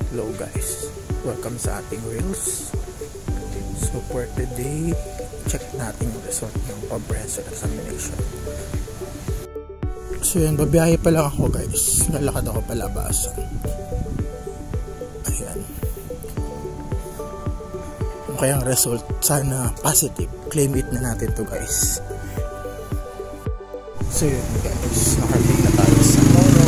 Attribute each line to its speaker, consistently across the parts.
Speaker 1: Hello guys, welcome sa ating reels. So for today, check natin yung result ng comprehensive examination. So yun, babiyahe pa lang ako guys, nalakad ako palabasan. Ayan. Okay ang result, sana positive. Claim it na natin to guys. So yun guys, nakarating na tayo sa Moro.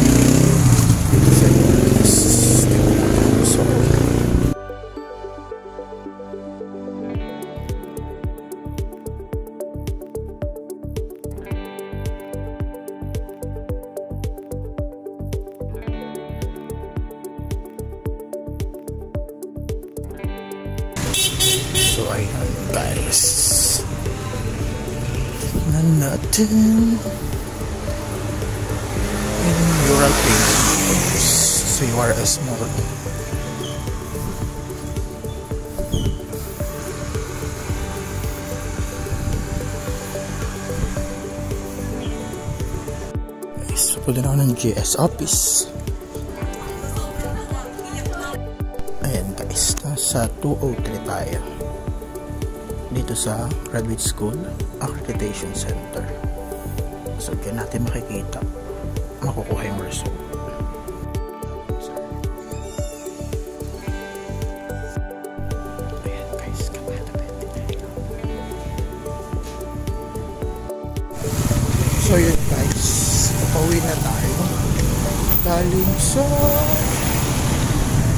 Speaker 1: So ayan guys, na natin in Ural Paintings sa URS Mall. Guys, punta na ako ng GS office. Ayan guys, nasa 203 tayo dito sa Graduate School Accreditation Center. So dyan natin makikita, makukuha yung result. Ayan guys, so yun guys, pauwi na tayo galing sa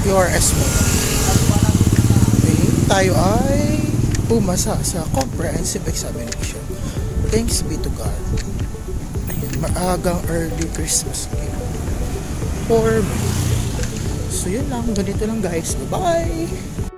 Speaker 1: URS mo. Okay, tayo ay pumasa sa comprehensive examination. Thanks be to God. Ayun, maagang early Christmas gift for me. So yun lang, ganito lang guys. Bye bye.